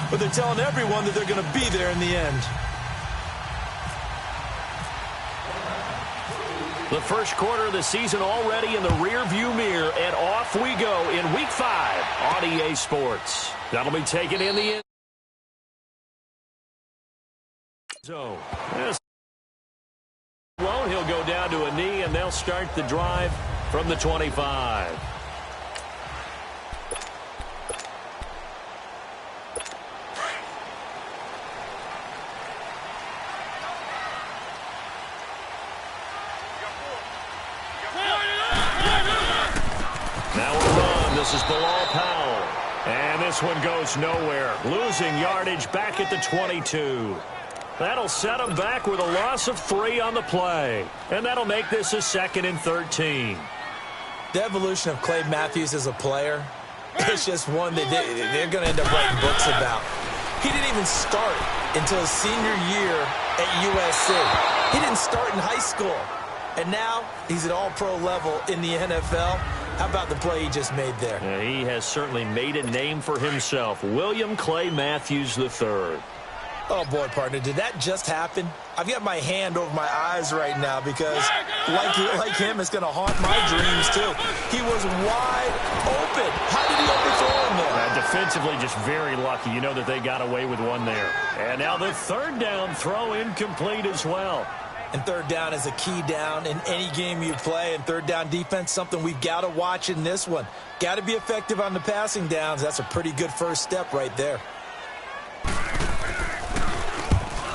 but they're telling everyone that they're going to be there in the end. The first quarter of the season already in the rearview mirror, and off we go in Week 5 on EA Sports. That'll be taken in the end zone. He'll go down to a knee, and they'll start the drive from the 25. Now a run. This is Bilal Powell. And this one goes nowhere. Losing yardage back at the 22. That'll set him back with a loss of 3 on the play. And that'll make this a 2nd and 13. The evolution of Clay Matthews as a player, it's just one that they're going to end up writing books about. He didn't even start until his senior year at USC. He didn't start in high school. And now he's at all-pro level in the NFL. How about the play he just made there? Yeah, he has certainly made a name for himself. William Clay Matthews III. Oh, boy, partner, did that just happen? I've got my hand over my eyes right now because, like him, it's going to haunt my dreams, too. He was wide open. How did he overthrow him there? Defensively, just very lucky. You know that they got away with one there. And now the 3rd down throw incomplete as well. And 3rd down is a key down in any game you play. And 3rd down defense, something we've got to watch in this one. Got to be effective on the passing downs. That's a pretty good first step right there.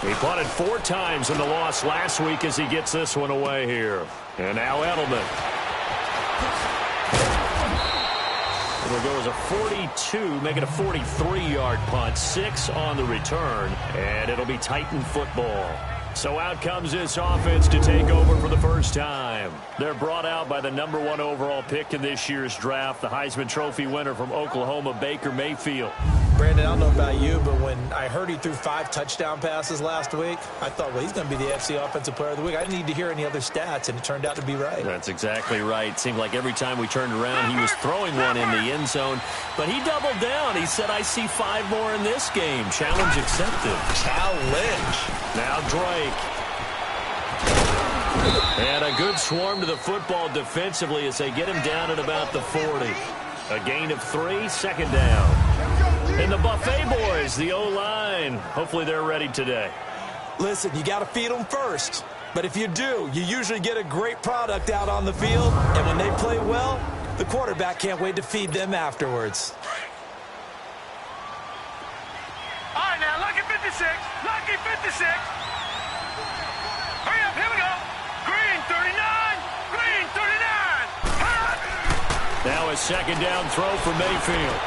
He punted 4 times in the loss last week as he gets this one away here. And now Edelman. It'll go as a 42, make it a 43-yard punt. 6 on the return, and it'll be Titan football. So out comes this offense to take over for the first time. They're brought out by the #1 overall pick in this year's draft, the Heisman Trophy winner from Oklahoma, Baker Mayfield. Brandon, I don't know about you, but when I heard he threw 5 touchdown passes last week, I thought, well, he's going to be the AFC Offensive Player of the Week. I didn't need to hear any other stats, and it turned out to be right. That's exactly right. Seemed like every time we turned around, he was throwing one in the end zone. But he doubled down. He said, I see 5 more in this game. Challenge accepted. Challenge. Now Drake. And a good swarm to the football defensively as they get him down at about the 40. A gain of 3, 2nd down. And the Buffet boys, the O-line. Hopefully they're ready today. Listen, you got to feed them first. But if you do, you usually get a great product out on the field. And when they play well, the quarterback can't wait to feed them afterwards. All right, now, lucky 56. Lucky 56. Hurry up, here we go. Green 39. Green 39. Now a 2nd down throw for Mayfield.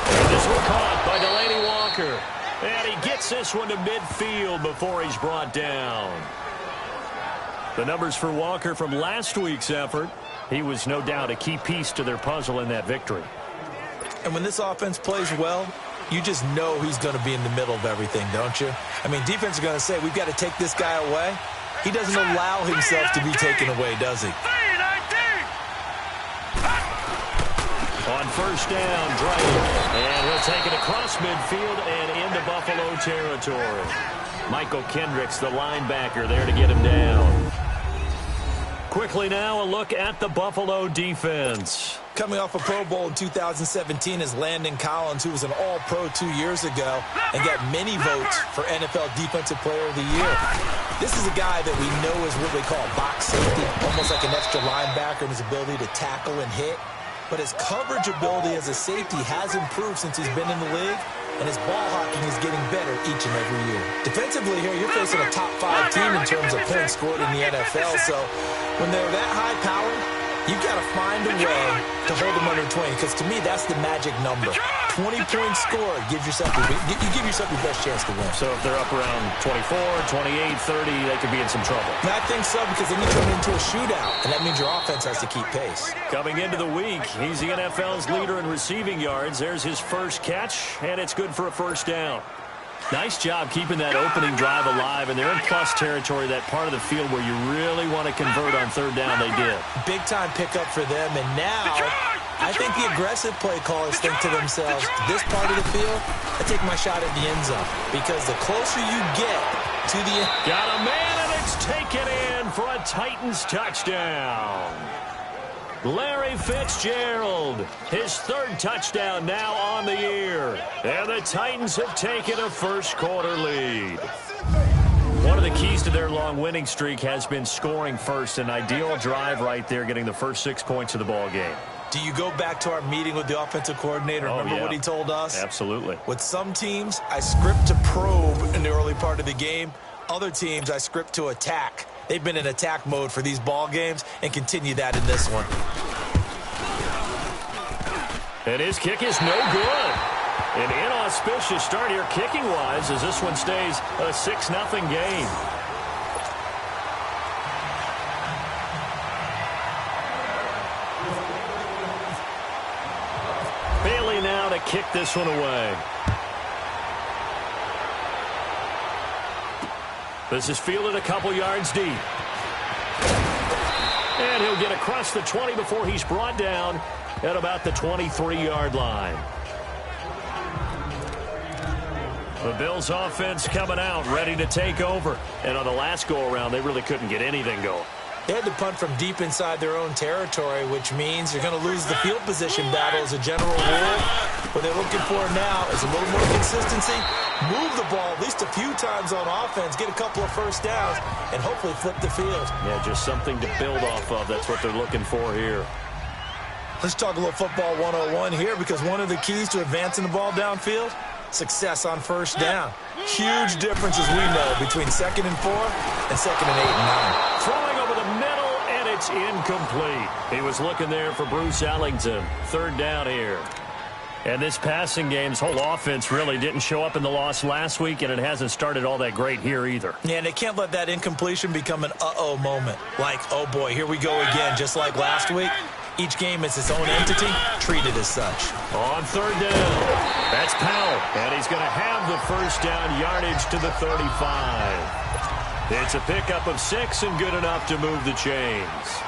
And this one caught by Delanie Walker. And he gets this one to midfield before he's brought down. The numbers for Walker from last week's effort. He was no doubt a key piece to their puzzle in that victory. And when this offense plays well, you just know he's going to be in the middle of everything, don't you? I mean, defense is going to say, we've got to take this guy away. He doesn't allow himself to be taken away, does he? On 1st down, Drake. And he'll take it across midfield and into Buffalo territory. Michael Kendricks, the linebacker, there to get him down. Quickly now, a look at the Buffalo defense. Coming off a Pro Bowl in 2017 is Landon Collins, who was an All-Pro 2 years ago and got many votes for NFL Defensive Player of the Year. This is a guy that we know is what they call box safety, almost like an extra linebacker in his ability to tackle and hit. But his coverage ability as a safety has improved since he's been in the league, and his ball hawking is getting better each and every year. Defensively here, you're facing a top 5 team in terms of points scored in the NFL, so when they're that high powered, you've got to find a way to hold them under 20, because to me, that's the magic number. 20 points scored, you give yourself your best chance to win. So if they're up around 24, 28, 30, they could be in some trouble. And I think so, because then you turn into a shootout, and that means your offense has to keep pace. Coming into the week, he's the NFL's leader in receiving yards. There's his first catch, and it's good for a 1st down. Nice job keeping that opening drive alive, and they're in plus territory, that part of the field where you really want to convert on 3rd down. They did. Big-time pickup for them, and now I think the aggressive play callers think to themselves, this part of the field, I take my shot at the end zone. Because the closer you get to the end. Got a man, and it's taken in for a Titans touchdown. Larry Fitzgerald, his third touchdown now on the year. And the Titans have taken a first-quarter lead. One of the keys to their long winning streak has been scoring first. An ideal drive right there, getting the first 6 points of the ball game. Do you go back to our meeting with the offensive coordinator? Remember what he told us? Absolutely. With some teams, I script to probe in the early part of the game. Other teams, I script to attack. They've been in attack mode for these ball games and continue that in this one. And his kick is no good. An inauspicious start here kicking-wise as this one stays a 6-0 game. Bailey now to kick this one away. This is fielded a couple yards deep. And he'll get across the 20 before he's brought down at about the 23-yard line. The Bills offense coming out, ready to take over. And on the last go-around, they really couldn't get anything going. They had to punt from deep inside their own territory, which means you're going to lose the field position battle as a general rule. What they're looking for now is a little more consistency, move the ball at least a few times on offense, get a couple of first downs, and hopefully flip the field. Yeah, just something to build off of. That's what they're looking for here. Let's talk a little football 101 here, because one of the keys to advancing the ball downfield, success on first down. Huge difference, as we know, between 2nd and 4 and 2nd and 8 and 9. Throwing over the middle, and it's incomplete. He was looking there for Bruce Ellington. 3rd down here. And this passing game's whole offense really didn't show up in the loss last week, and it hasn't started all that great here either. Yeah, and they can't let that incompletion become an uh-oh moment. Like, oh boy, here we go again, just like last week. Each game is its own entity, treated as such. On 3rd down, that's Powell, and he's going to have the first down yardage to the 35. It's a pickup of 6 and good enough to move the chains.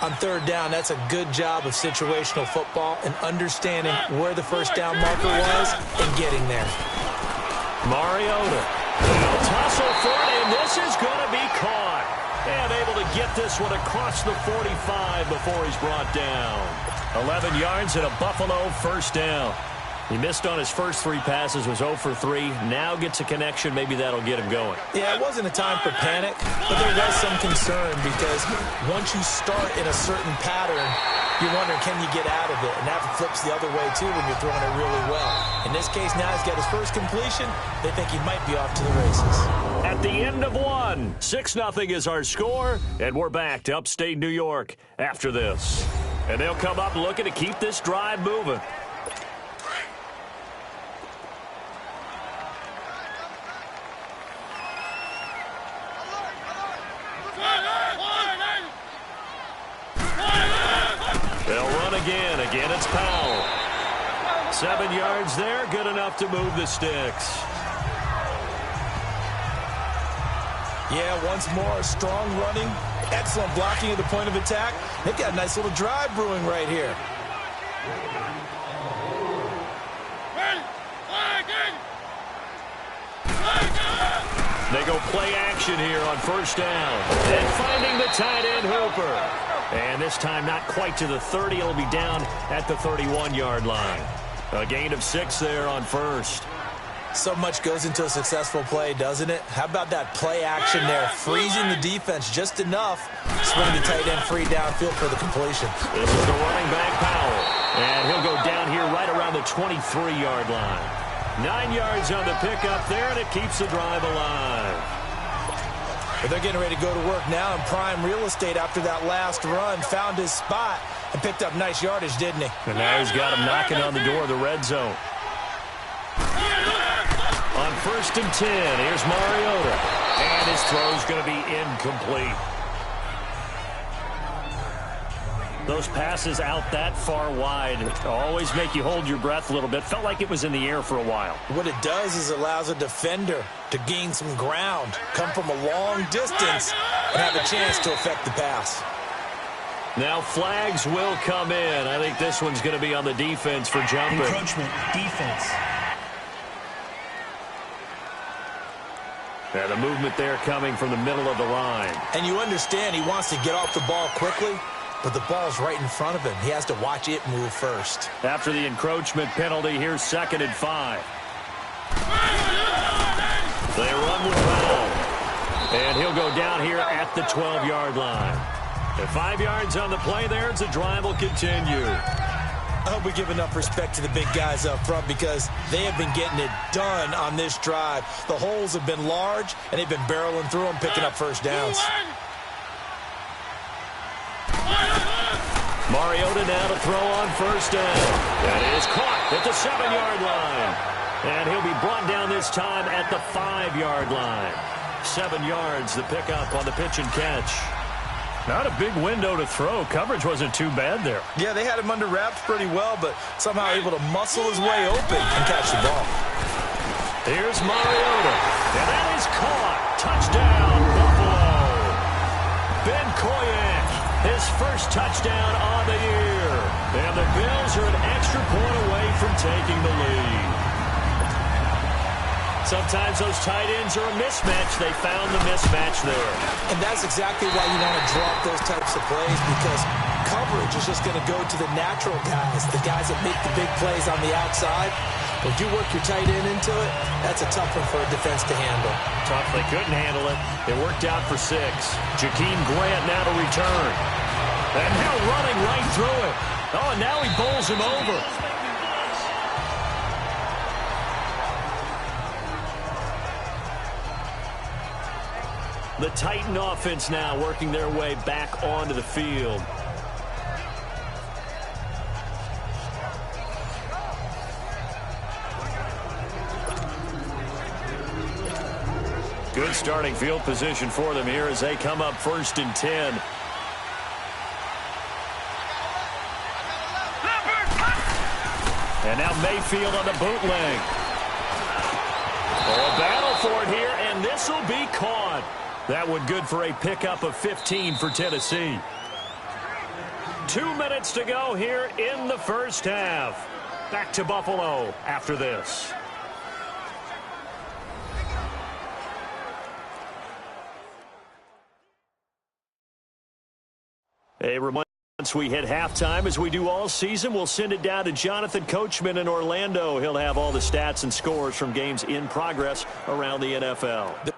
On 3rd down, that's a good job of situational football and understanding where the first down marker was and getting there. Mariota, they'll tussle for it, and this is going to be caught. And able to get this one across the 45 before he's brought down. 11 yards and a Buffalo first down. He missed on his first 3 passes, was 0 for 3. Now gets a connection. Maybe that'll get him going. Yeah, it wasn't a time for panic, but there was some concern because once you start in a certain pattern, you're wondering, can you get out of it? And that flips the other way, too, when you're throwing it really well. In this case, now he's got his first completion. They think he might be off to the races. At the end of one, 6-0 is our score, and we're back to upstate New York after this. And they'll come up looking to keep this drive moving. They'll run again. Again, it's Powell. 7 yards there, good enough to move the sticks. Yeah, once more, strong running, excellent blocking at the point of attack. They've got a nice little drive brewing right here. They go play action here on first down. And finding the tight end, Hooper. And this time not quite to the 30. It'll be down at the 31-yard line. A gain of 6 there on first. So much goes into a successful play, doesn't it? How about that play action there? Freezing the defense just enough. Swing the tight end free downfield for the completion. This is the running back, Powell. And he'll go down here right around the 23-yard line. 9 yards on the pickup there, and it keeps the drive alive. But they're getting ready to go to work now in prime real estate after that last run. Found his spot and picked up nice yardage, didn't he? And now he's got him knocking on the door of the red zone. On 1st and 10, here's Mariota. And his throw's going to be incomplete. Those passes out that far wide always make you hold your breath a little bit. Felt like it was in the air for a while. What it does is it allows a defender to gain some ground, come from a long distance, and have a chance to affect the pass. Now flags will come in. I think this one's going to be on the defense for jumping. Encroachment, defense. And the movement there coming from the middle of the line. And you understand he wants to get off the ball quickly, but the ball's right in front of him. He has to watch it move first. After the encroachment penalty, here's 2nd and 5. They run with ball. And he'll go down here at the 12-yard line. And 5 yards on the play there as the drive will continue. I hope we give enough respect to the big guys up front because they have been getting it done on this drive. The holes have been large, and they've been barreling through them, picking up first downs. Mariota now to throw on first down. That is caught at the 7-yard line. And he'll be brought down this time at the 5-yard line. 7 yards, the pickup on the pitch and catch. Not a big window to throw. Coverage wasn't too bad there. Yeah, they had him under wraps pretty well, but somehow able to muscle his way open and catch the ball. Here's Mariota. And that is caught. Touchdown, Buffalo. Ben Koyak, his first touchdown on the year. And the Bills are an extra point away from taking the lead. Sometimes those tight ends are a mismatch. They found the mismatch there. And that's exactly why you want to drop those types of plays because coverage is just going to go to the natural guys, the guys that make the big plays on the outside. If you work your tight end into it, that's a tough one for a defense to handle. Tough. They couldn't handle it. It worked out for 6. Jakeem Grant now to return. And now running right through it. Oh, and now he bowls him over. The Titan offense now working their way back onto the field. Good starting field position for them here as they come up 1st and 10. And now Mayfield on the bootleg. Oh, a battle for it here, and this will be caught. That one good for a pickup of 15 for Tennessee. 2 minutes to go here in the first half. Back to Buffalo after this. A reminder, once we hit halftime, as we do all season, we'll send it down to Jonathan Coachman in Orlando. He'll have all the stats and scores from games in progress around the NFL.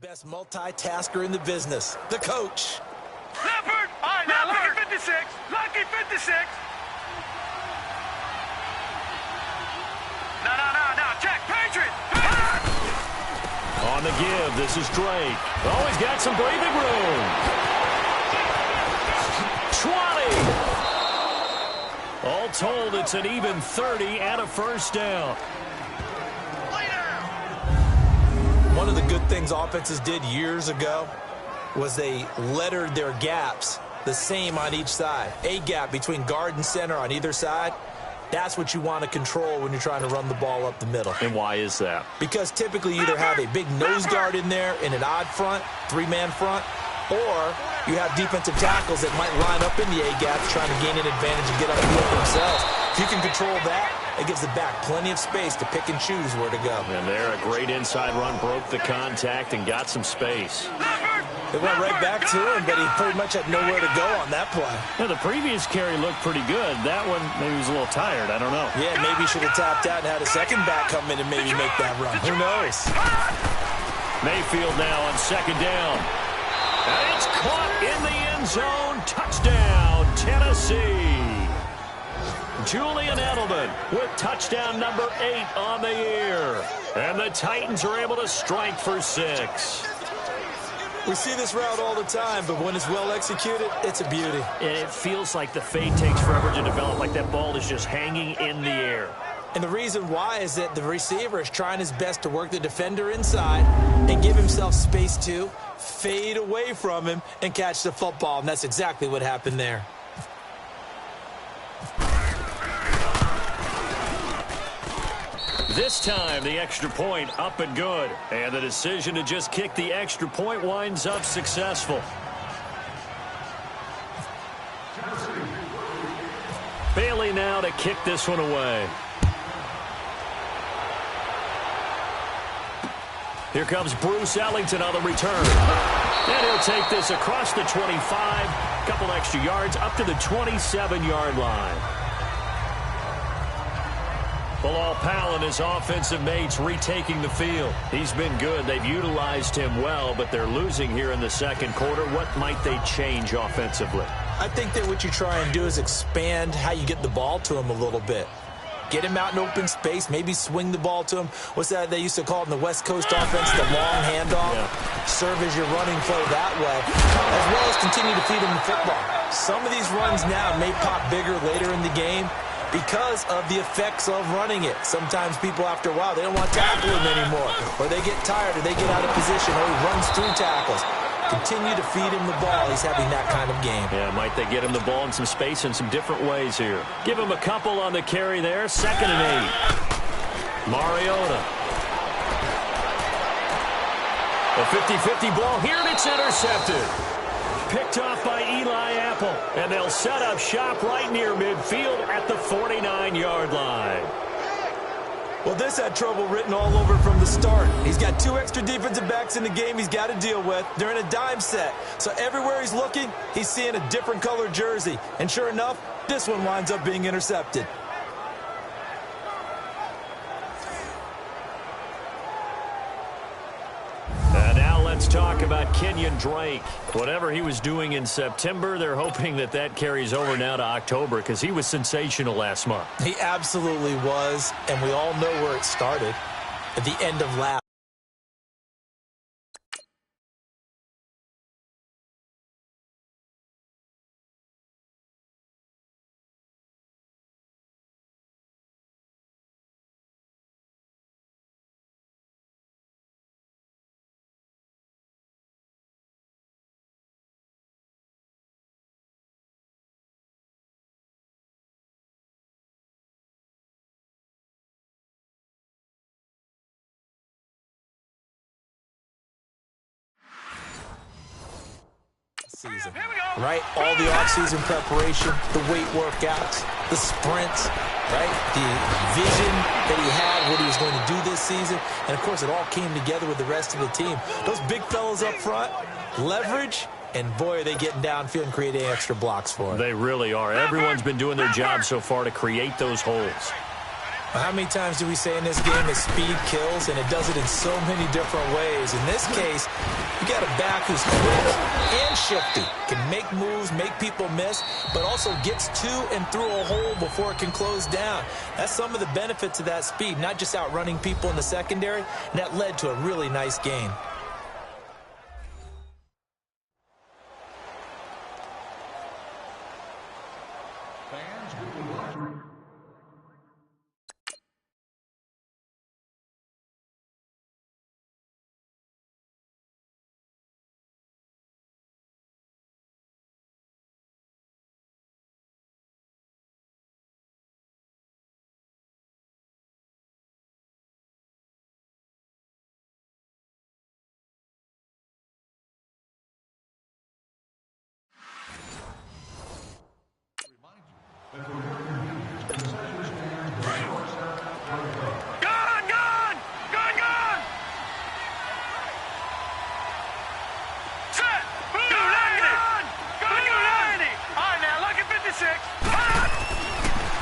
Best multitasker in the business, the coach. Leopard! All right, now Lucky 56! Lucky 56! No, check, Patriot! On the give, this is Drake. Oh, he's got some breathing room. 20! All told, it's an even 30 and a first down. One of the good things offenses did years ago was they lettered their gaps the same on each side. A gap between guard and center on either side. That's what you want to control when you're trying to run the ball up the middle. And why is that? Because typically you either have a big nose guard in there in an odd front, 3-man front, or you have defensive tackles that might line up in the A-gaps trying to gain an advantage and get up the field themselves. If you can control that, it gives the back plenty of space to pick and choose where to go. And there, a great inside run, broke the contact and got some space. It went right back to him, but he pretty much had nowhere to go on that play. Well, the previous carry looked pretty good. That one, maybe he was a little tired. I don't know. Yeah, maybe he should have tapped out and had a second back come in and maybe make that run. Who knows? Mayfield now on 2nd down. And it's caught in the end zone. Touchdown, Tennessee. Julian Edelman with touchdown number 8 on the year. And the Titans are able to strike for 6. We see this route all the time, but when it's well executed, it's a beauty. And it feels like the fade takes forever to develop, like that ball is just hanging in the air. And the reason why is that the receiver is trying his best to work the defender inside and give himself space to fade away from him and catch the football, and that's exactly what happened there. This time, the extra point up and good. And the decision to just kick the extra point winds up successful. Bailey now to kick this one away. Here comes Bruce Ellington on the return. And he'll take this across the 25. Couple extra yards up to the 27-yard line. Bilal Powell and his offensive mates retaking the field. He's been good. They've utilized him well, but they're losing here in the second quarter. What might they change offensively? I think that what you try and do is expand how you get the ball to him a little bit. Get him out in open space, maybe swing the ball to him. What's that they used to call it in the West Coast offense, the long handoff? Yeah. Serve as your running play that way, as well as continue to feed him the football. Some of these runs now may pop bigger later in the game because of the effects of running it. Sometimes people, after a while, they don't want to tackle him anymore, or they get tired, or they get out of position, or he runs through tackles. Continue to feed him the ball. He's having that kind of game. Yeah, might they get him the ball in some space in some different ways here. Give him a couple on the carry there. 2nd and 8. Mariota. A 50-50 ball here, and it's intercepted. Picked off by Eli Apple. And they'll set up shop right near midfield at the 49-yard line. Well, this had trouble written all over from the start. He's got 2 extra defensive backs in the game he's got to deal with. They're in a dime set. So everywhere he's looking, he's seeing a different colored jersey. And sure enough, this one winds up being intercepted. And now let's talk about Kenyon Drake. Whatever he was doing in September, they're hoping that that carries over now to October because he was sensational last month. He absolutely was, and we all know where it started at the end of last. Season, right? All the off-season preparation, the weight workouts, the sprints, right? The vision that he had, what he was going to do this season. And, of course, it all came together with the rest of the team. Those big fellas up front, leverage, and, boy, are they getting downfield and creating extra blocks for him. They really are. Everyone's been doing their job so far to create those holes. How many times do we say in this game that speed kills, and it does it in so many different ways? In this case, you got a back who's quick and shifty, can make moves, make people miss, but also gets to and through a hole before it can close down. That's some of the benefits of that speed, not just outrunning people in the secondary, and that led to a really nice gain.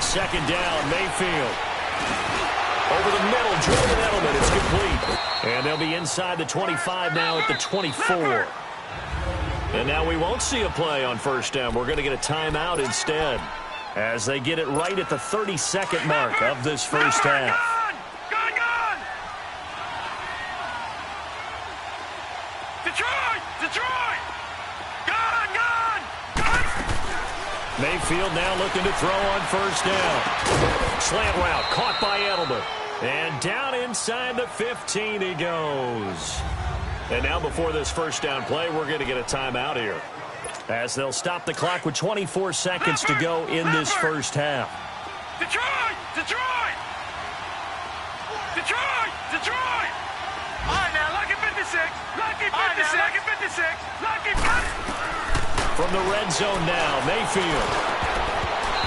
Second down, Mayfield. Over the middle, Julian Edelman. It's complete. And they'll be inside the 25 now at the 24. And now we won't see a play on first down. We're going to get a timeout instead as they get it right at the 32nd mark of this first half. Mayfield now looking to throw on first down. Slant route caught by Edelman. And down inside the 15 he goes. And now before this first down play, we're going to get a timeout here, as they'll stop the clock with 24 seconds to go in this first half. Detroit! Detroit! Lucky 56. Lucky 56. Lucky 56. From the red zone now, Mayfield.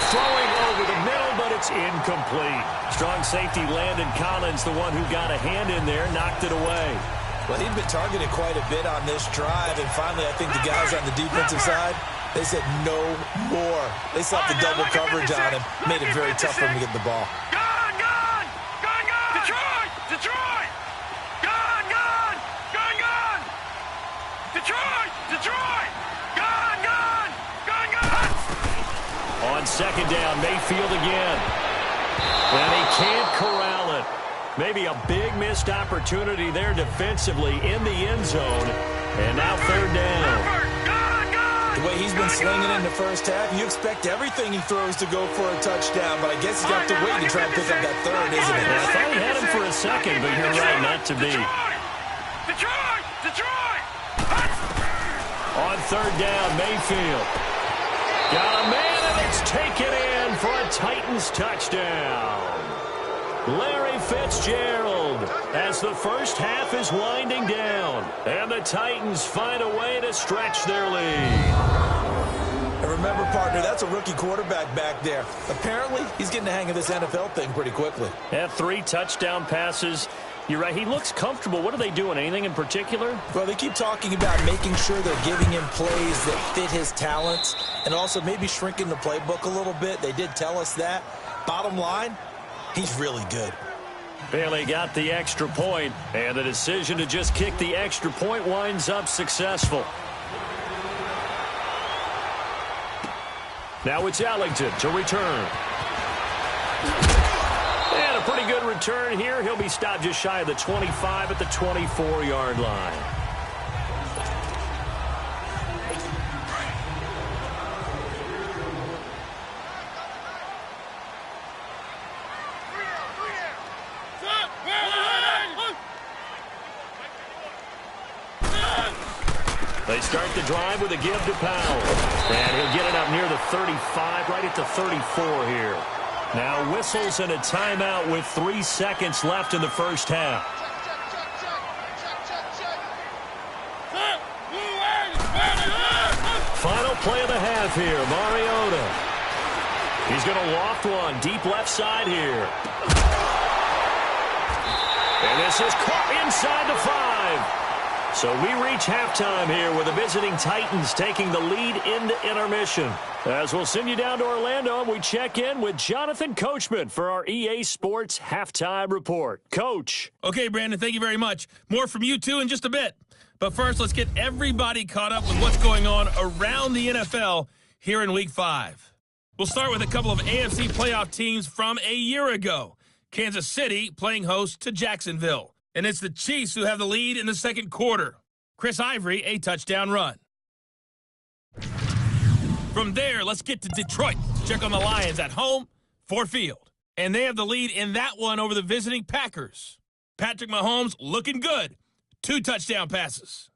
Throwing over the middle, but it's incomplete. Strong safety Landon Collins, the one who got a hand in there, knocked it away. Well, he'd been targeted quite a bit on this drive, and finally I think the guys on the defensive side, they said no more. They slapped the double coverage on him, made it very tough for him to get the ball. Gone, gone! Gone, gone! Detroit! Detroit! Gone, gone! Gone, gone! Detroit! Detroit! Gone, gone! Gone, gone! On second down, Mayfield again. And he can't corral it. Maybe a big missed opportunity there defensively in the end zone. And now third down. The way he's been slinging in the first half, you expect everything he throws to go for a touchdown, but I guess he's got to wait to try and pick up that third, isn't it? I thought he had him for a second, but you're right, not to be. Detroit! Detroit! On third down, Mayfield. Got a man, and it's taken in for a Titans touchdown. Larry Fitzgerald as the first half is winding down. And the Titans find a way to stretch their lead. And remember, partner, that's a rookie quarterback back there. Apparently, he's getting the hang of this NFL thing pretty quickly. Had 3 touchdown passes. You're right, he looks comfortable. What are they doing? Anything in particular? Well, they keep talking about making sure they're giving him plays that fit his talents and also maybe shrinking the playbook a little bit. They did tell us that. Bottom line, he's really good. Bailey got the extra point, and the decision to just kick the extra point winds up successful. Now it's Ellington to return. And a pretty good return here. He'll be stopped just shy of the 25 at the 24-yard line. They start the drive with a give to Powell. And he'll get it up near the 35, right at the 34 here. Now whistles and a timeout with 3 seconds left in the first half. Final play of the half here, Mariota. He's going to loft one deep left side here. And this is caught inside the 5. So we reach halftime here with the visiting Titans taking the lead into intermission. As we'll send you down to Orlando, and we check in with Jonathan Coachman for our EA Sports Halftime Report. Coach. Okay, Brandon, thank you very much. More from you two in just a bit. But first, let's get everybody caught up with what's going on around the NFL here in Week 5. We'll start with a couple of AFC playoff teams from a year ago. Kansas City playing host to Jacksonville. And it's the Chiefs who have the lead in the second quarter. Chris Ivory, a touchdown run. From there, let's get to Detroit. Check on the Lions at home, Ford Field. And they have the lead in that one over the visiting Packers. Patrick Mahomes looking good. 2 touchdown passes.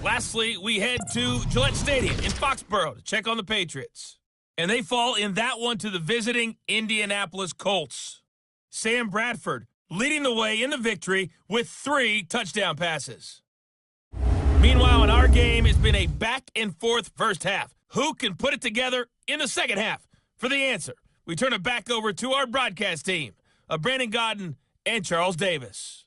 Lastly, we head to Gillette Stadium in Foxborough to check on the Patriots. And they fall in that one to the visiting Indianapolis Colts. Sam Bradford leading the way in the victory with 3 touchdown passes. Meanwhile, in our game, it's been a back-and-forth first half. Who can put it together in the second half? For the answer, we turn it back over to our broadcast team of Brandon Gaudin and Charles Davis.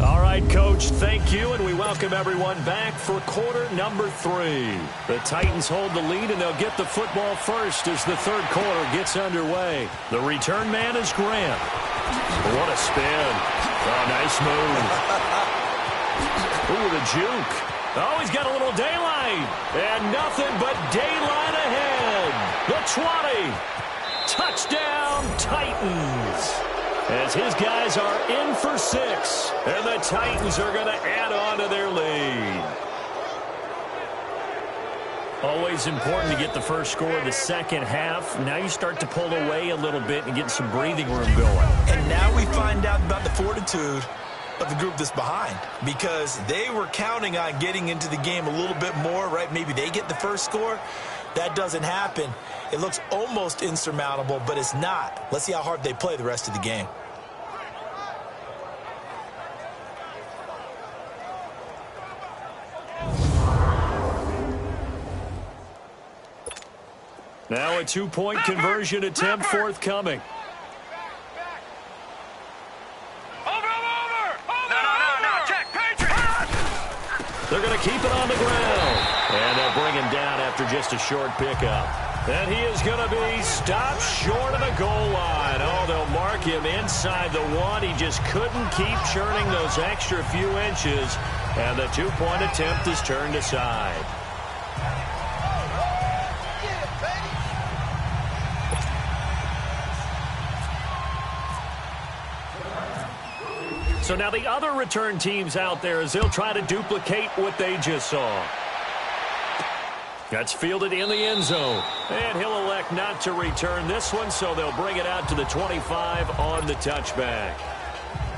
All right, Coach, thank you, and we welcome everyone back for quarter number 3. The Titans hold the lead, and they'll get the football first as the third quarter gets underway. The return man is Grant. What a spin. Oh, nice move. Ooh, the juke. Oh, he's got a little daylight, and nothing but daylight ahead. The 20. Touchdown, Titans. As his guys are in for 6, and the Titans are going to add on to their lead. Always important to get the first score of the second half. Now you start to pull away a little bit and get some breathing room going. And now we find out about the fortitude of the group that's behind, because they were counting on getting into the game a little bit more, right? Maybe they get the first score. that doesn't happen, it looks almost insurmountable, but it's not. Let's see how hard they play the rest of the game. Now a two-point conversion attempt forthcoming. They're going to keep it on the ground. And they'll bring him down after just a short pickup. And he is going to be stopped short of the goal line. Oh, they'll mark him inside the one. He just couldn't keep churning those extra few inches. And the two-point attempt is turned aside. So now the other return teams out there as they'll try to duplicate what they just saw. That's fielded in the end zone. And he'll elect not to return this one, so they'll bring it out to the 25 on the touchback.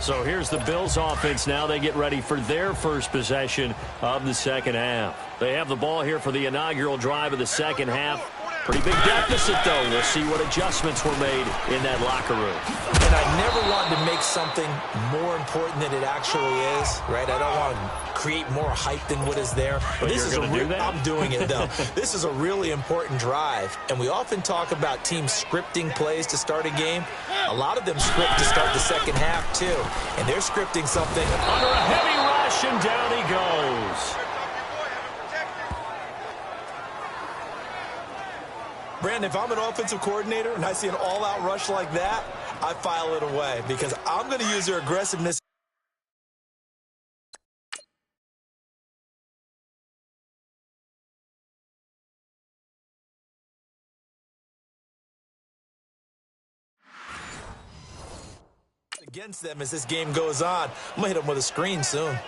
So here's the Bills offense now. They get ready for their first possession of the second half. They have the ball here for the inaugural drive of the second half. Pretty big deficit, though. We'll see what adjustments were made in that locker room. And I never wanted to make something more important than it actually is, right? I don't want to create more hype than what is there. But this is going to do that? I'm doing it, though. This is a really important drive, and we often talk about teams scripting plays to start a game. A lot of them script to start the second half, too, and they're scripting something. Under a heavy rush, and down he goes. Brandon, if I'm an offensive coordinator and I see an all-out rush like that, I file it away because I'm going to use their aggressiveness. Against them as this game goes on. I'm going to hit them with a screen soon.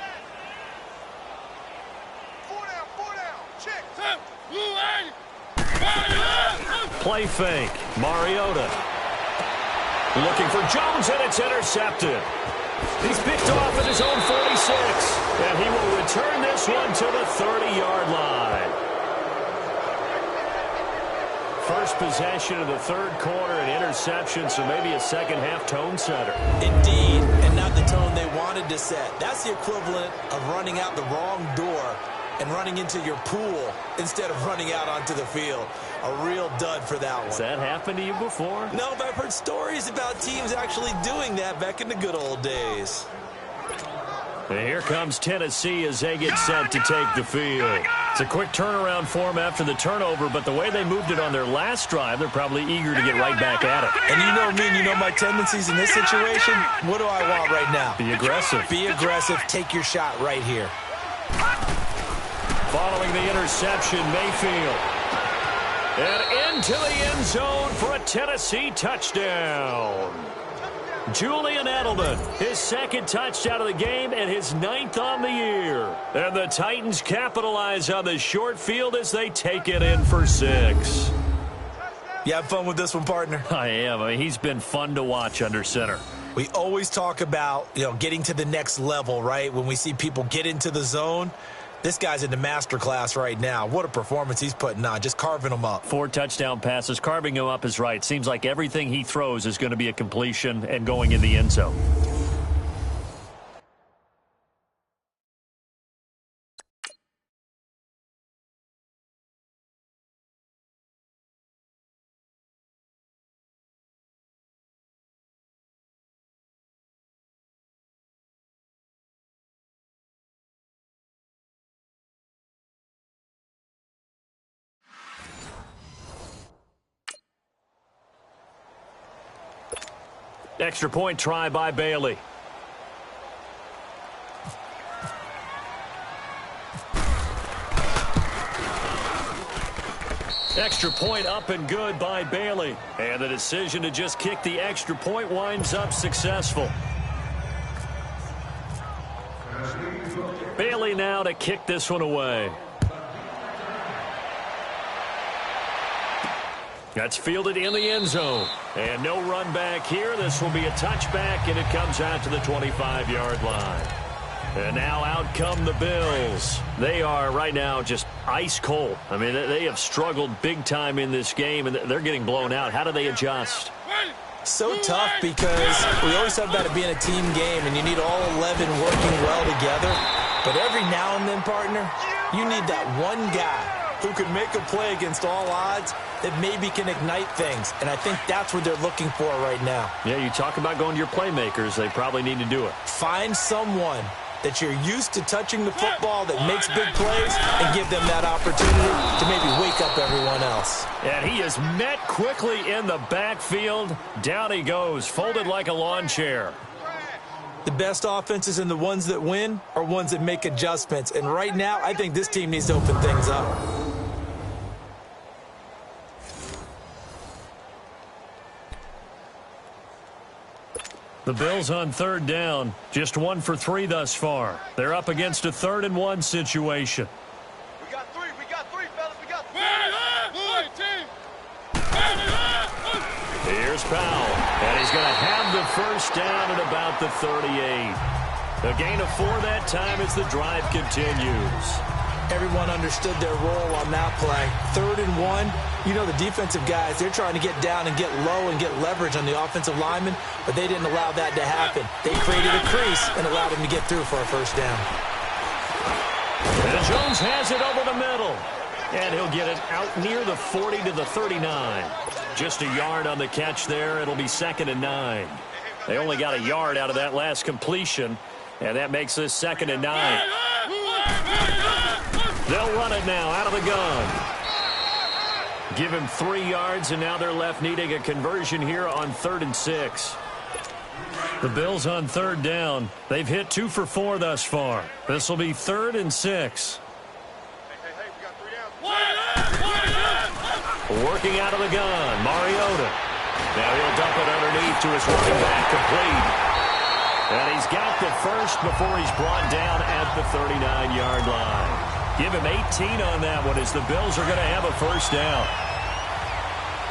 Play fake. Mariota. Looking for Jones, and it's intercepted. He's picked off at his own 46. And he will return this one to the 30-yard line. First possession of the third quarter, an interception, so maybe a second-half tone setter. Indeed, and not the tone they wanted to set. That's the equivalent of running out the wrong door and running into your pool instead of running out onto the field. A real dud for that one. Has that happened to you before? No, but I've heard stories about teams actually doing that back in the good old days. And here comes Tennessee as they get set to take the field. It's a quick turnaround for them after the turnover, but the way they moved it on their last drive, they're probably eager to get right back at it. And you know me, and you know my tendencies in this situation. What do I want right now? Be aggressive. Be aggressive. Take your shot right here. Following the interception, Mayfield. And into the end zone for a Tennessee touchdown. Julian Edelman, his second touchdown of the game and his 9th on the year. And the Titans capitalize on the short field as they take it in for 6. You have fun with this one, partner? I am. I mean, he's been fun to watch under center. We always talk about, getting to the next level, right? When we see people get into the zone. This guy's in the master class right now. What a performance he's putting on, just carving them up. 4 touchdown passes. Carving him up is right. Seems like everything he throws is going to be a completion and going in the end zone. Extra point try by Bailey. Extra point up and good by Bailey. And the decision to just kick the extra point winds up successful. Bailey now to kick this one away. That's fielded in the end zone. And no run back here. This will be a touchback, and it comes out to the 25-yard line. And now out come the Bills. They are right now just ice cold. I mean, they have struggled big time in this game, and they're getting blown out. How do they adjust? So tough because we always talk about it being a team game, and you need all 11 working well together. But every now and then, partner, you need that one guy who can make a play against all odds that maybe can ignite things. And I think that's what they're looking for right now. Yeah, you talk about going to your playmakers. They probably need to do it. Find someone that you're used to touching the football that makes big plays and give them that opportunity to maybe wake up everyone else. And he is met quickly in the backfield. Down he goes, folded like a lawn chair. The best offenses and the ones that win are ones that make adjustments. And right now, I think this team needs to open things up. The Bills on third down, just 1 for 3 thus far. They're up against a 3rd-and-1 situation. We got three, fellas, we got three. Here's Powell, and he's going to have the first down at about the 38. A gain of 4 that time as the drive continues. Everyone understood their role on that play. 3rd and 1, you know the defensive guys, they're trying to get down and get low and get leverage on the offensive lineman, but they didn't allow that to happen. They created a crease and allowed him to get through for a first down. And Jones has it over the middle, and he'll get it out near the 40 to the 39. Just a yard on the catch there. It'll be 2nd and 9. They only got a yard out of that last completion, and that makes this 2nd and 9. They'll run it now out of the gun. Give him 3 yards, and now they're left needing a conversion here on 3rd and 6. The Bills on 3rd down. They've hit 2 for 4 thus far. This will be 3rd and 6. Working out of the gun, Mariota. Now he'll dump it underneath to his running back, complete. And he's got the first before he's brought down at the 39-yard line. Give him 18 on that one as the Bills are going to have a first down.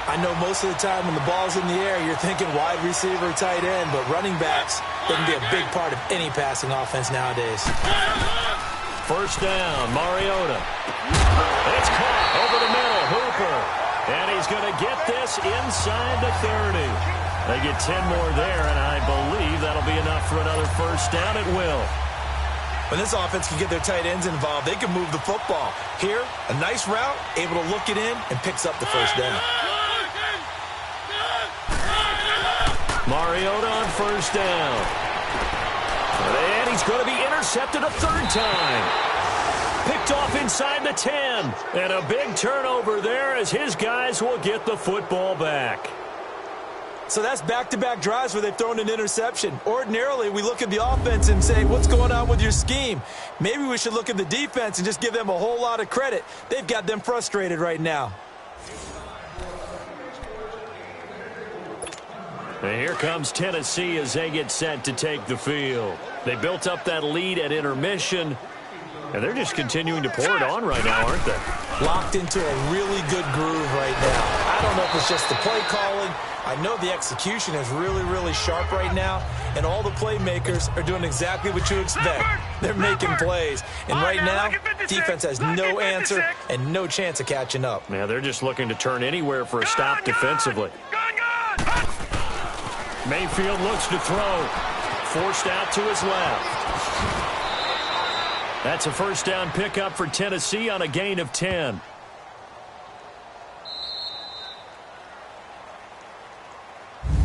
I know most of the time when the ball's in the air, you're thinking wide receiver, tight end, but running backs can be a big part of any passing offense nowadays. First down, Mariota. It's caught over the middle, Hooper. And he's going to get this inside the 30. They get 10 more there, and I believe that'll be enough for another first down. It will. When this offense can get their tight ends involved, they can move the football. Here, a nice route, able to look it in, and picks up the first down. Mariota on first down. And he's going to be intercepted a 3rd time. Picked off inside the 10. And a big turnover there as his guys will get the football back. So that's back-to-back drives where they've thrown an interception. Ordinarily, we look at the offense and say, what's going on with your scheme? Maybe we should look at the defense and just give them a whole lot of credit. They've got them frustrated right now. And here comes Tennessee as they get set to take the field. They built up that lead at intermission, and they're just continuing to pour it on right now, aren't they? Locked into a really good groove right now. I don't know if it's just the play calling. I know the execution is really, really sharp right now, and all the playmakers are doing exactly what you expect. They're making plays. And right now, defense has no answer and no chance of catching up. Yeah, they're just looking to turn anywhere for a stop defensively. Mayfield looks to throw. Forced out to his left. That's a first down pickup for Tennessee on a gain of 10.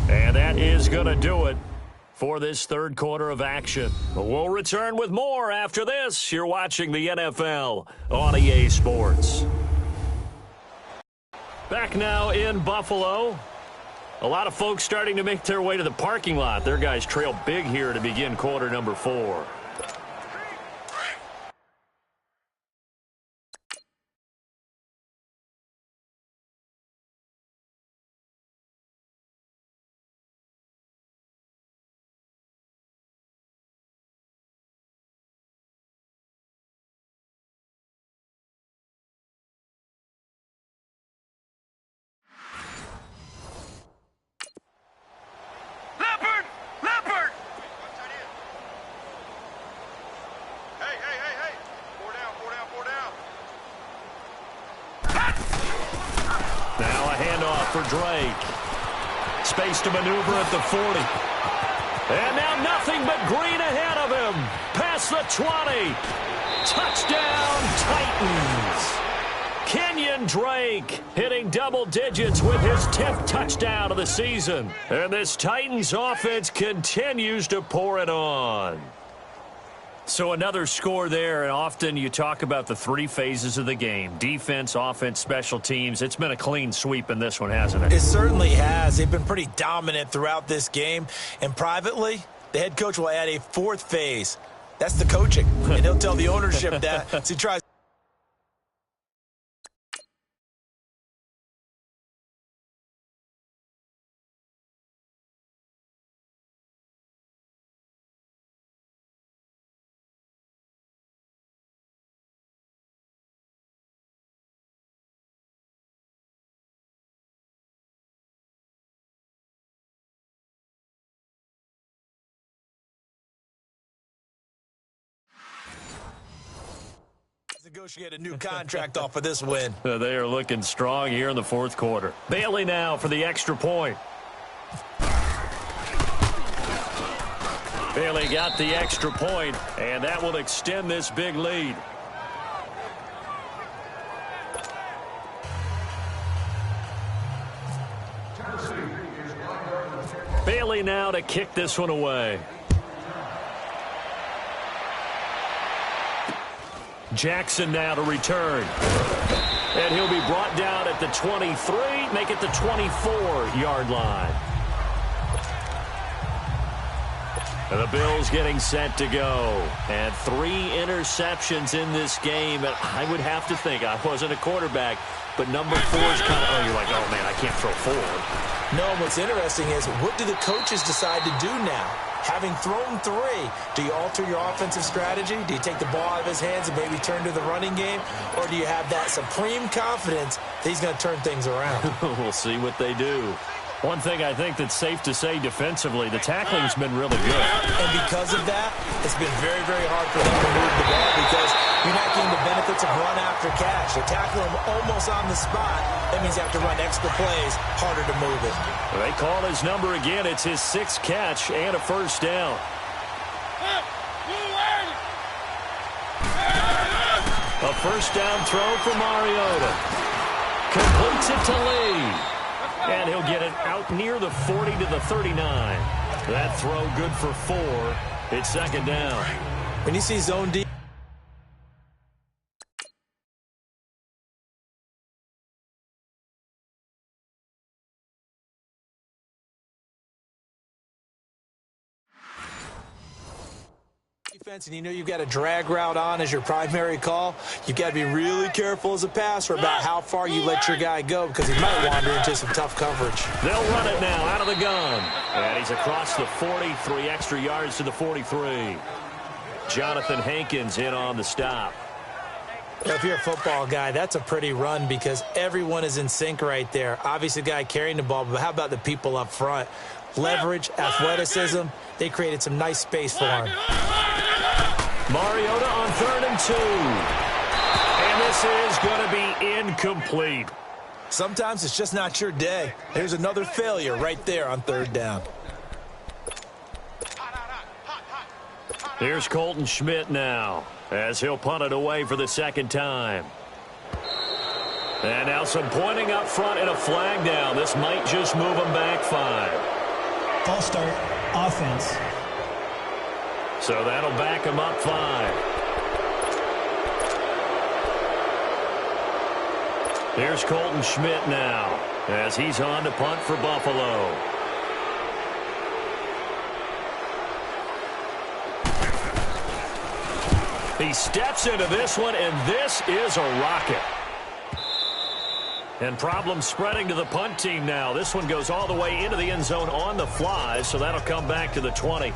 And that is going to do it for this 3rd quarter of action. We'll return with more after this. You're watching the NFL on EA Sports. Back now in Buffalo. A lot of folks starting to make their way to the parking lot. Their guys trail big here to begin quarter number 4. for Drake. Space to maneuver at the 40. And now nothing but green ahead of him. Past the 20. Touchdown, Titans. Kenyon Drake hitting double digits with his 10th touchdown of the season. And this Titans offense continues to pour it on. So another score there, and often you talk about the three phases of the game. Defense, offense, special teams. It's been a clean sweep in this one, hasn't it? It certainly has. They've been pretty dominant throughout this game. And privately, the head coach will add a fourth phase. That's the coaching. And he'll tell the ownership that as he tries. Negotiate a new contract off of this win. They are looking strong here in the fourth quarter. Bailey now for the extra point. Bailey got the extra point, and that will extend this big lead. Bailey now to kick this one away. Jackson now to return. And he'll be brought down at the 23, make it the 24-yard line. And the Bills getting set to go. And 3 interceptions in this game. And I would have to think, I wasn't a quarterback, but number 4 is kind of, oh, you're like, oh, man, I can't throw 4. No, what's interesting is, what do the coaches decide to do now? Having thrown 3, do you alter your offensive strategy? Do you take the ball out of his hands and maybe turn to the running game? Or do you have that supreme confidence that he's going to turn things around? We'll see what they do. One thing I think that's safe to say defensively, the tackling's been really good. And because of that, it's been very, very hard for them to move the ball because you're not getting the benefits of run after catch. They tackle him almost on the spot. That means you have to run extra plays, harder to move it. They call his number again. It's his 6th catch and a first down. A first down throw for Mariota. Completes it to Lee. And he'll get it out near the 40 to the 39. That throw good for 4. It's second down. When you see zone D. Defense, and you know you've got a drag route on as your primary call, you've got to be really careful as a passer about how far you let your guy go because he might wander into some tough coverage. They'll run it now out of the gun. And he's across the 40, 3 extra yards to the 43. Jonathan Hankins in on the stop. Well, if you're a football guy, that's a pretty run because everyone is in sync right there. Obviously, the guy carrying the ball, but how about the people up front? Leverage, athleticism, they created some nice space for him. Mariota on 3rd and 2. And this is going to be incomplete. Sometimes it's just not your day. There's another failure right there on 3rd down. Here's Colton Schmidt now as he'll punt it away for the 2nd time. And now some pointing up front and a flag down. This might just move them back 5. False start, offense. So that'll back him up 5. Here's Colton Schmidt now as he's on to punt for Buffalo. He steps into this one, and this is a rocket. And problems spreading to the punt team now. This one goes all the way into the end zone on the fly, so that'll come back to the 20.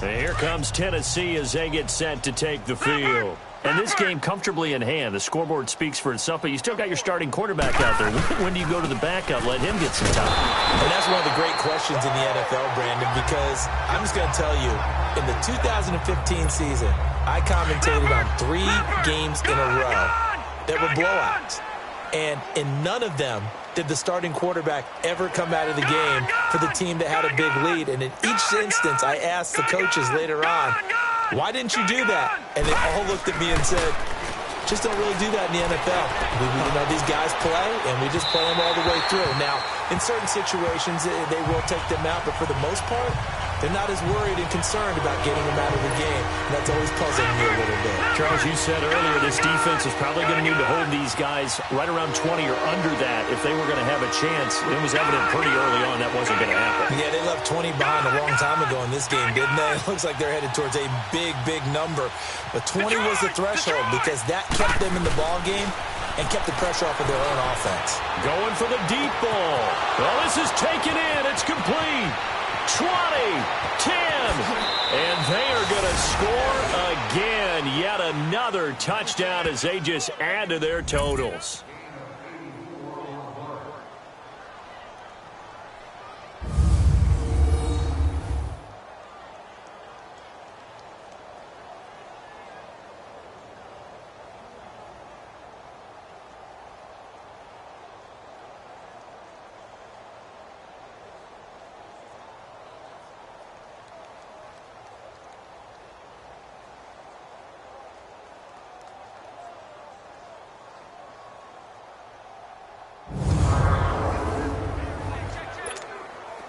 And here comes Tennessee as they get set to take the field. And this game comfortably in hand. The scoreboard speaks for itself, but you still got your starting quarterback out there. When do you go to the backup, let him get some time? And that's one of the great questions in the NFL, Brandon, because I'm just going to tell you, in the 2015 season, I commentated on 3 games in a row that were blowouts. And in none of them did the starting quarterback ever come out of the game for the team that had a big lead. And in each instance, I asked the coaches later on, why didn't you do that? And they all looked at me and said, just don't really do that in the NFL. These guys play, and we just play them all the way through. Now, in certain situations, they will take them out, but for the most part, they're not as worried and concerned about getting them out of the game. And that's always puzzling me a little bit. Charles, you said earlier this defense is probably going to need to hold these guys right around 20 or under that if they were going to have a chance. It was evident pretty early on that wasn't going to happen. Yeah, they left 20 behind a long time ago in this game, didn't they? It looks like they're headed towards a big, big number. But 20 was the threshold because that kept them in the ball game and kept the pressure off of their own offense. Going for the deep ball. Well, this is taken in. It's complete. 20, 10, and they are going to score again. Yet another touchdown as they just add to their totals.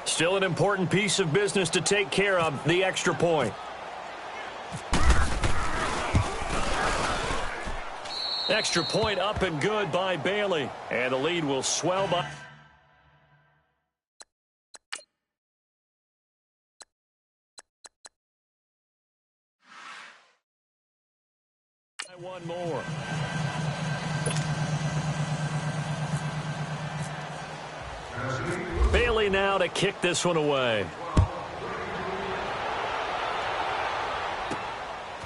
Still an important piece of business to take care of, the extra point. Extra point up and good by Bailey. And the lead will swell by... one more. Bailey now to kick this one away.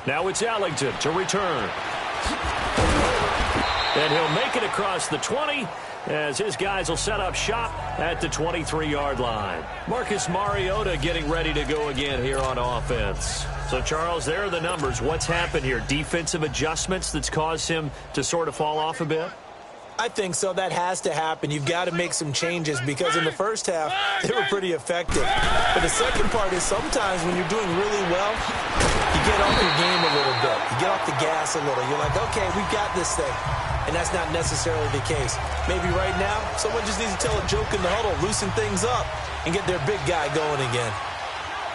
Now it's Ellington to return. And he'll make it across the 20 as his guys will set up shop at the 23-yard line. Marcus Mariota getting ready to go again here on offense. So, Charles, there are the numbers. What's happened here? Defensive adjustments that's caused him to sort of fall off a bit? I think so. That has to happen. You've got to make some changes because in the first half, they were pretty effective. But the second part is sometimes when you're doing really well, you get off your game a little bit. You get off the gas a little. You're like, okay, we've got this thing. And that's not necessarily the case. Maybe right now, someone just needs to tell a joke in the huddle, loosen things up, and get their big guy going again.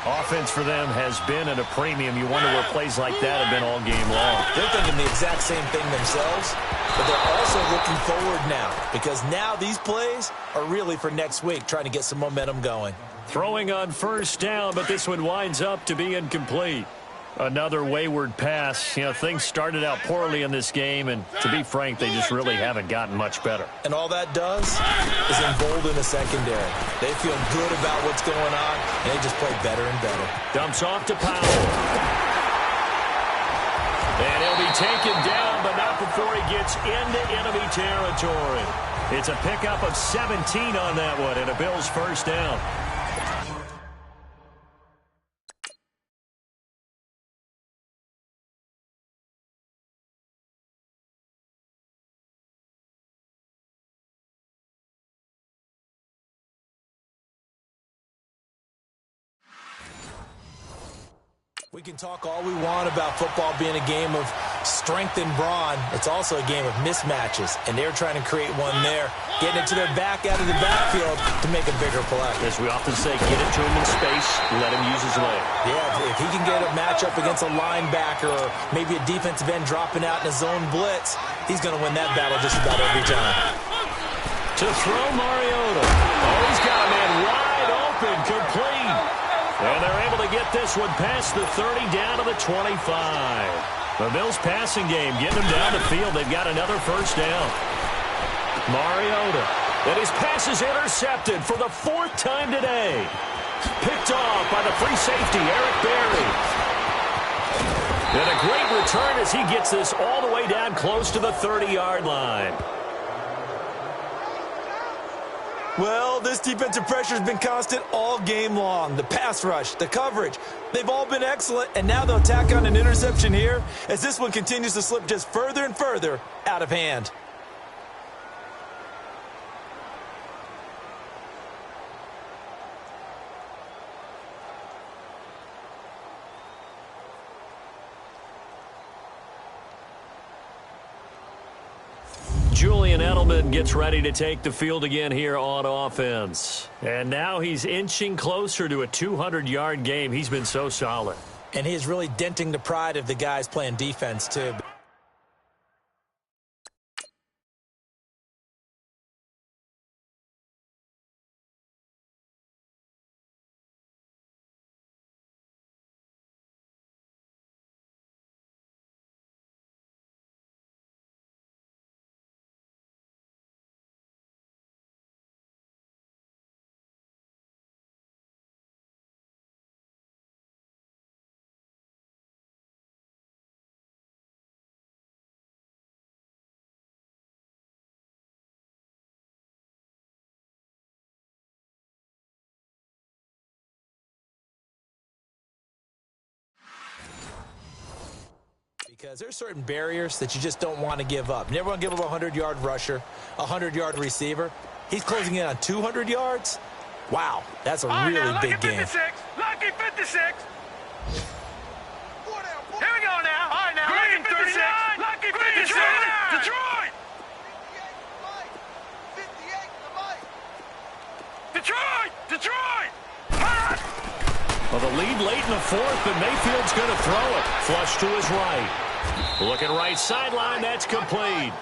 Offense for them has been at a premium. You wonder where plays like that have been all game long. They're thinking the exact same thing themselves, but they're also looking forward now because now these plays are really for next week, trying to get some momentum going. Throwing on first down, but this one winds up to be incomplete. Another wayward pass. You know, things started out poorly in this game, and to be frank, they just really haven't gotten much better. And all that does is embolden the secondary. They feel good about what's going on, and they just play better and better. Dumps off to Powell. And he'll be taken down, but not before he gets into enemy territory. It's a pickup of 17 on that one, and a Bills first down. We can talk all we want about football being a game of strength and brawn. It's also a game of mismatches, and they're trying to create one there, getting it to their back out of the backfield to make a bigger play. As we often say, get it to him in space, let him use his leg. Yeah, if he can get a matchup against a linebacker or maybe a defensive end dropping out in a zone blitz, he's going to win that battle just about every time. To throw Mariota. Oh, he's got a man wide open, complete. And they're able to get this one past the 30 down to the 25. The Bills passing game getting them down the field. They've got another first down. Mariota. And his pass is intercepted for the fourth time today. Picked off by the free safety, Eric Berry. And a great return as he gets this all the way down close to the 30-yard line. Well, this defensive pressure has been constant all game long. The pass rush, the coverage, they've all been excellent, and now they'll tack on an interception here as this one continues to slip just further and further out of hand. Julian Edelman gets ready to take the field again here on offense. And now he's inching closer to a 200-yard game. He's been so solid. And he's really denting the pride of the guys playing defense, too. Because there's certain barriers that you just don't want to give up. You never want to give up a 100-yard rusher, a 100-yard receiver. He's closing in on 200 yards. Wow, that's a really big game. Lucky 56. Here we go now. All right, now. Green 36. Lucky 56. Detroit. Detroit. Well, the lead late in the fourth, and Mayfield's going to throw it. Flush to his right. Looking right sideline, that's complete.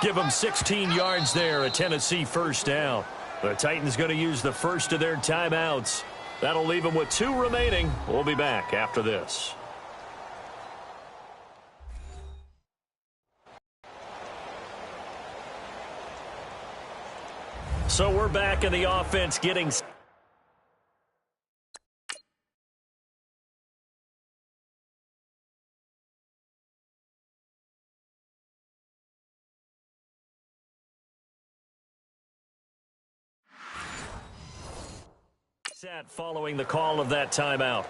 Give him 16 yards there, a Tennessee first down. The Titans going to use the first of their timeouts. That'll leave them with 2 remaining. We'll be back after this. So we're back in the offense getting... set following the call of that timeout.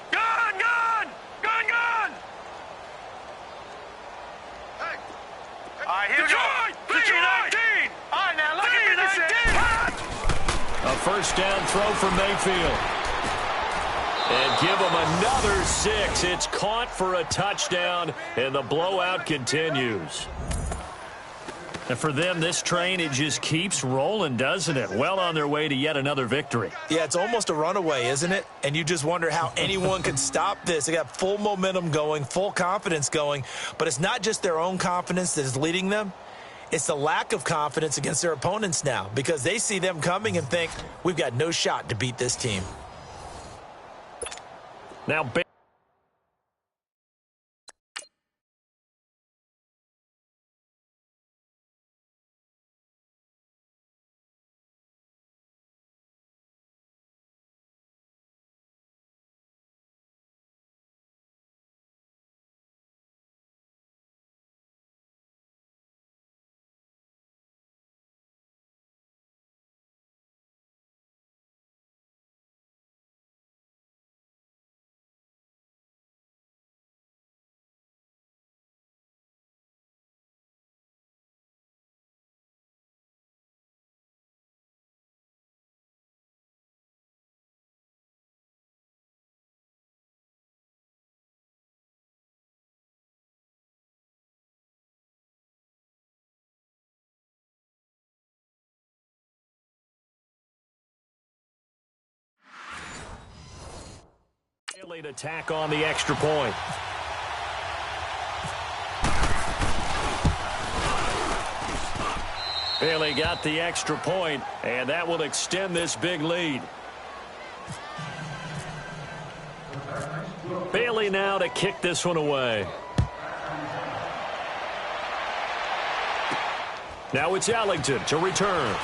Gun! Hey. All right, here we go. Detroit! 19! All right, now, look at 19! A first down throw for Mayfield. And give him another 6. It's caught for a touchdown, and the blowout continues. And for them, this train, it just keeps rolling, doesn't it? Well on their way to yet another victory. Yeah, it's almost a runaway, isn't it? And you just wonder how anyone could stop this. They got full momentum going, full confidence going. But it's not just their own confidence that is leading them. It's the lack of confidence against their opponents now, because they see them coming and think, we've got no shot to beat this team. Now, to tack on the extra point. Bailey got the extra point, and that will extend this big lead. Bailey now to kick this one away. Now it's Ellington to return.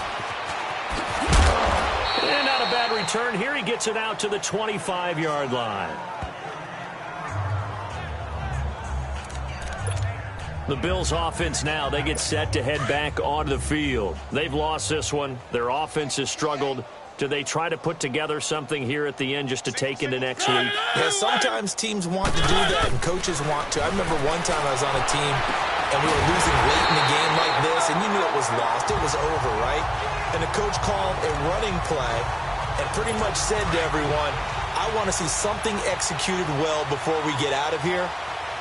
And not a bad return here. He gets it out to the 25-yard line. The Bills' offense now, they get set to head back onto the field. They've lost this one. Their offense has struggled. Do they try to put together something here at the end just to take into next week? Yeah, sometimes teams want to do that, and coaches want to. I remember one time I was on a team, and we were losing late in a game like this, and you knew it was lost. It was over, right? And the coach called a running play and pretty much said to everyone, I I want to see something executed well before we get out of here.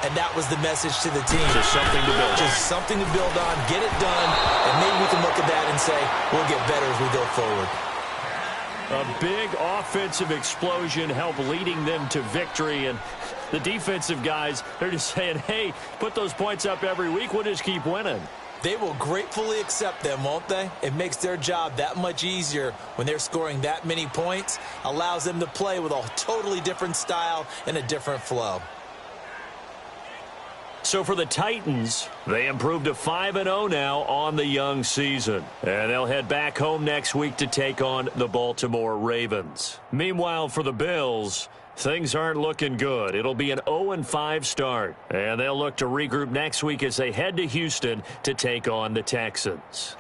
And that was the message to the team. Just something to build on. Just something to build on, get it done, and maybe we can look at that and say, we'll get better as we go forward. A big offensive explosion helped leading them to victory. And the defensive guys, they're just saying, hey, put those points up every week. We'll just keep winning. They will gratefully accept them, won't they? It makes their job that much easier when they're scoring that many points. Allows them to play with a totally different style and a different flow. So for the Titans, they improved to 5-0 now on the young season. And they'll head back home next week to take on the Baltimore Ravens. Meanwhile, for the Bills, things aren't looking good. It'll be an 0-5 start. And they'll look to regroup next week as they head to Houston to take on the Texans.